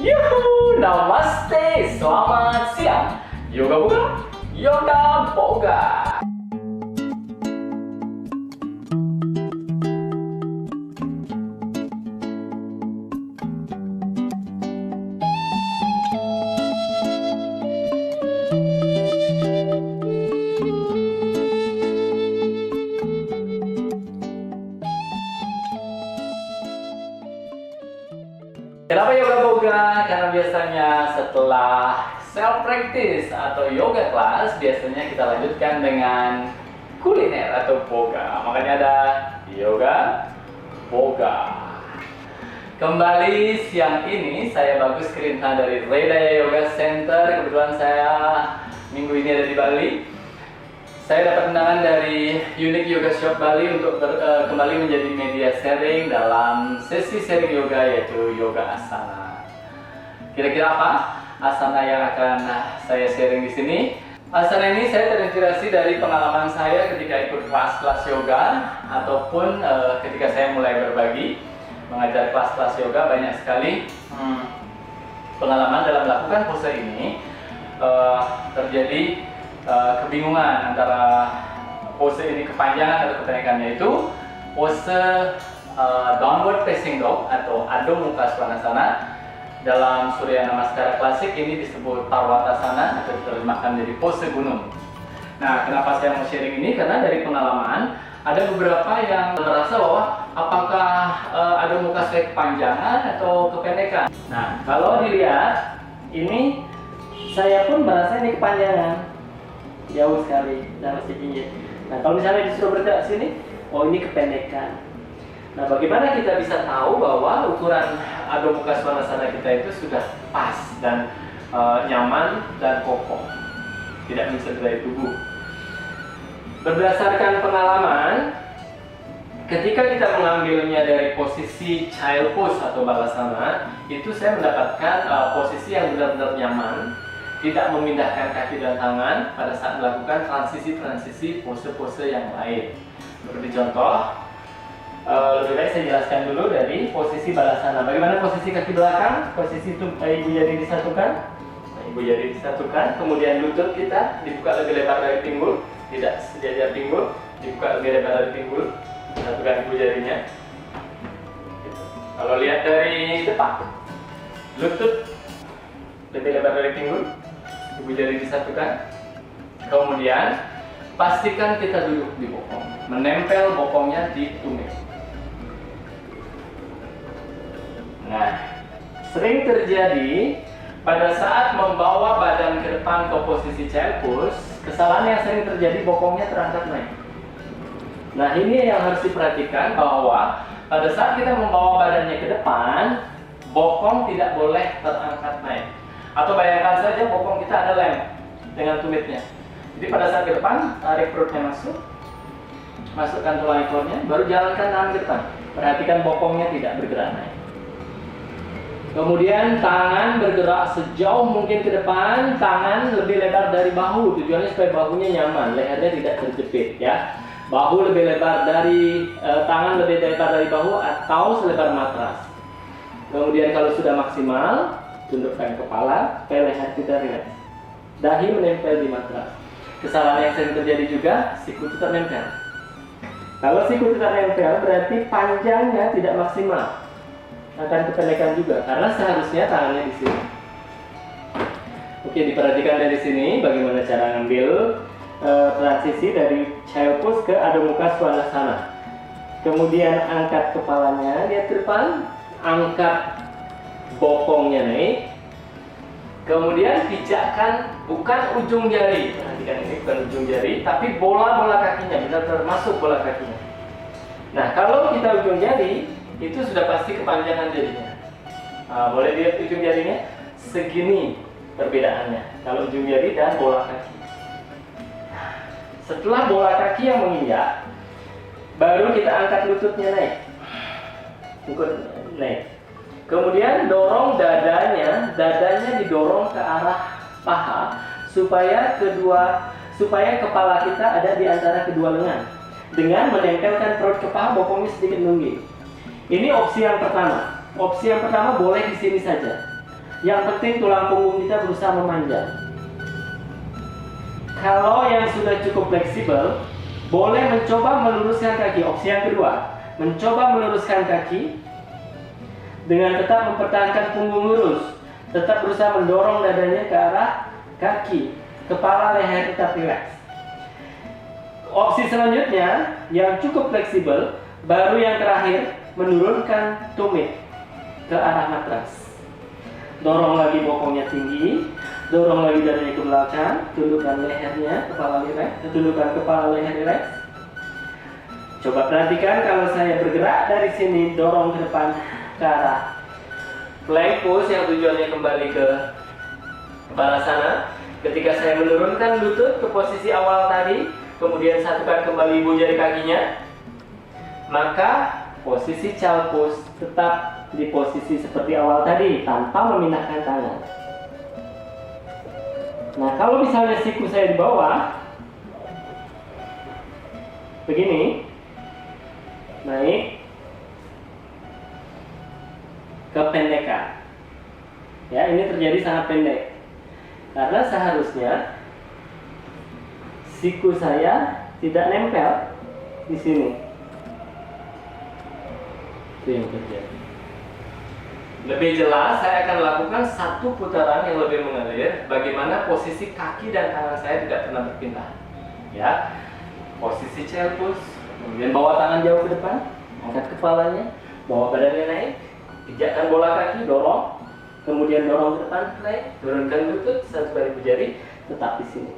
Yuhu, namaste, selamat siang. Yoga buga, yoga boga. Kenapa yoga boga? Karena biasanya setelah self practice atau yoga class, biasanya kita lanjutkan dengan kuliner atau boga. Makanya ada yoga boga. Kembali siang ini saya Bagus Krinta dari Redaya Yoga Center. Kebetulan saya minggu ini ada di Bali. Saya dapat undangan dari Unique Yoga Shop Bali untuk kembali menjadi media sharing dalam sesi sharing yoga, yaitu yoga asana. Kira-kira apa asana yang akan saya sharing di sini? Asana ini saya terinspirasi dari pengalaman saya ketika ikut kelas-kelas yoga ataupun ketika saya mulai berbagi mengajar kelas-kelas yoga. Banyak sekali pengalaman dalam melakukan pose ini terjadi kebingungan antara pose ini kepanjangan atau kependekannya. Itu pose downward facing dog atau Adho Mukha Svanasana. Dalam Surya Namaskara klasik ini disebut Parwatasana atau diterjemahkan menjadi pose gunung. Nah, kenapa saya mau sharing ini? Karena dari pengalaman ada beberapa yang merasa bahwa apakah Adho Mukha saya kepanjangan atau kependekan. Nah, kalau dilihat ini saya pun merasa ini kepanjangan. Jauh sekali dan masih tinggi. Nah, kalau misalnya disuruh bergerak sini, oh ini kependekan. Nah, bagaimana kita bisa tahu bahwa ukuran Adho Mukha Svanasana kita itu sudah pas dan nyaman dan kokoh, tidak mencederai tubuh? Berdasarkan pengalaman, ketika kita mengambilnya dari posisi child pose atau balasana, itu saya mendapatkan posisi yang benar-benar nyaman, tidak memindahkan kaki dan tangan pada saat melakukan transisi-transisi pose-pose yang lain. Seperti contoh, lebih baik saya jelaskan dulu dari posisi balasana. Bagaimana posisi kaki belakang? Posisi ibu jari disatukan. Nah, ibu jari disatukan, kemudian lutut kita dibuka lebih lebar dari pinggul, tidak sejajar pinggul, dibuka lebih lebar dari pinggul, satukan ibu jarinya. Gitu. Kalau lihat dari depan, lutut lebih lebar dari pinggul, ibu jari disatukan. Kemudian pastikan kita duduk di bokong, menempel bokongnya di tumit. Nah, sering terjadi pada saat membawa badan ke depan ke posisi child pose, kesalahan yang sering terjadi bokongnya terangkat naik. Nah, ini yang harus diperhatikan, bahwa pada saat kita membawa badannya ke depan, bokong tidak boleh terangkat naik. Atau bayangkan saja bokong kita ada lem dengan tumitnya. Jadi pada saat ke depan, tarik perutnya masuk, masukkan tulang ekornya, baru jalankan tangan ke depan. Perhatikan bokongnya tidak bergerak naik. Kemudian tangan bergerak sejauh mungkin ke depan, tangan lebih lebar dari bahu. Tujuannya supaya bahunya nyaman, lehernya tidak terjepit, ya. Bahu lebih lebar dari tangan lebih lebar dari bahu atau selebar matras. Kemudian kalau sudah maksimal, tundukkan kepala, leher kita rileks. Dahi menempel di matras. Kesalahan yang sering terjadi juga, siku tetap nempel. Kalau siku tetap nempel, berarti panjangnya tidak maksimal. Akan kependekan juga, karena seharusnya tangannya di sini. Oke, diperhatikan dari sini bagaimana cara ngambil transisi dari child pose ke Adho Mukha Svanasana. Kemudian angkat kepalanya, lihat ke depan, angkat bokongnya naik, kemudian pijakkan bukan ujung jari, perhatikan ini bukan ujung jari, tapi bola-bola kakinya, benar-benar masuk bola kakinya. Nah, kalau kita ujung jari, itu sudah pasti kepanjangan jadinya. Boleh lihat ujung jarinya, segini perbedaannya, kalau ujung jari dan bola kaki. Setelah bola kaki yang menginjak, baru kita angkat lututnya naik, naik. Kemudian dorong dadanya didorong ke arah paha supaya kepala kita ada di antara kedua lengan. Dengan menempelkan perut ke paha, bokongnya sedikit nungging. Ini opsi yang pertama. Opsi yang pertama boleh di sini saja. Yang penting tulang punggung kita berusaha memanjang. Kalau yang sudah cukup fleksibel, boleh mencoba meluruskan kaki. Opsi yang kedua, mencoba meluruskan kaki dengan tetap mempertahankan punggung lurus. Tetap berusaha mendorong dadanya ke arah kaki. Kepala leher tetap rileks. Opsi selanjutnya yang cukup fleksibel, baru yang terakhir, menurunkan tumit ke arah matras. Dorong lagi bokongnya tinggi, dorong lagi dadanya ke belakang, tundukkan lehernya, kepala rileks, tundukkan kepala leher rileks. Coba perhatikan kalau saya bergerak dari sini, dorong ke depan ke arah plank pose yang tujuannya kembali ke kepala sana. Ketika saya menurunkan lutut ke posisi awal tadi, kemudian satukan kembali ibu jari kakinya, maka posisi child pose tetap di posisi seperti awal tadi tanpa memindahkan tangan. Nah, kalau misalnya siku saya di bawah begini, naik kependekan. Ya, ini terjadi sangat pendek. Karena seharusnya siku saya tidak nempel di sini. Itu yang terjadi. Lebih jelas, saya akan lakukan satu putaran yang lebih mengalir. Bagaimana posisi kaki dan tangan saya tidak pernah berpindah. Ya, posisi child pose. Kemudian bawa tangan jauh ke depan, angkat kepalanya, bawa badannya naik, pijakkan bola kaki, dorong. Kemudian dorong ke depan, naik, turunkan lutut, satu kali jari, tetap di sini.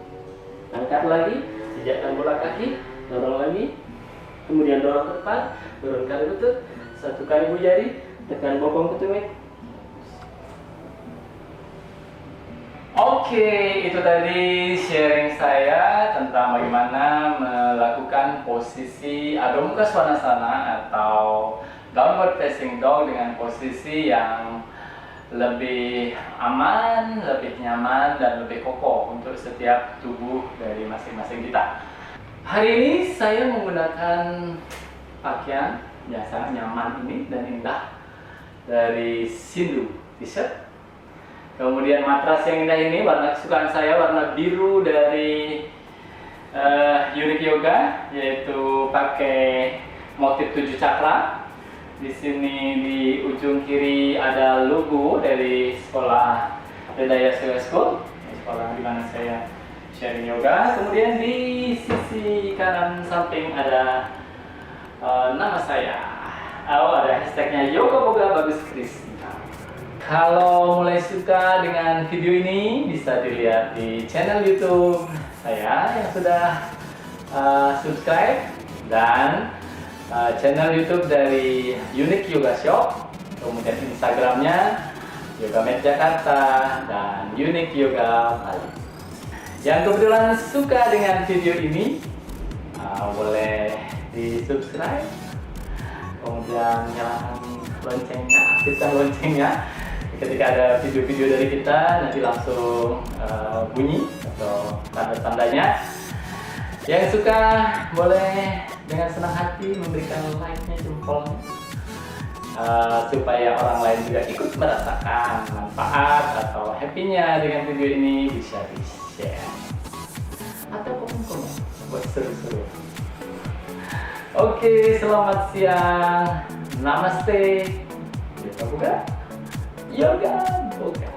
Angkat lagi, pijakkan bola kaki, dorong lagi, kemudian dorong ke depan, turunkan lutut, satu kali jari, tekan bokong ke tumit. Oke, itu tadi sharing saya tentang bagaimana melakukan posisi Adho Mukha Svanasana atau downward facing dog dengan posisi yang lebih aman, lebih nyaman, dan lebih kokoh untuk setiap tubuh dari masing-masing kita. Hari ini saya menggunakan pakaian yang sangat nyaman ini dan indah dari Sindhu T-shirt. Kemudian matras yang indah ini, warna kesukaan saya warna biru dari Unique Yoga, yaitu pakai motif 7 cakra. Di sini di ujung kiri ada logo dari sekolah Redaya Yoga School, sekolah di mana saya sharing yoga. Kemudian di sisi kanan samping ada nama saya. Ada hashtagnya Yoga Boga Bagus Krisna. Kalau mulai suka dengan video ini, bisa dilihat di channel YouTube saya yang sudah subscribe, dan channel YouTube dari Unique Yoga Shop, kemudian Instagramnya Yoga Med Jakarta dan Unique Yoga Bali. Yang kebetulan suka dengan video ini, boleh di subscribe, kemudian nyalakan loncengnya, aktifkan loncengnya. Ketika ada video-video dari kita, nanti langsung bunyi atau tanda-tandanya. Yang suka boleh dengan senang hati memberikan like-nya, jempolnya, supaya orang lain juga ikut merasakan manfaat atau happy-nya dengan video ini, bisa di-share atau komen-komen buat seru-seru. Oke, selamat siang, namaste, yoga boga, yoga boga.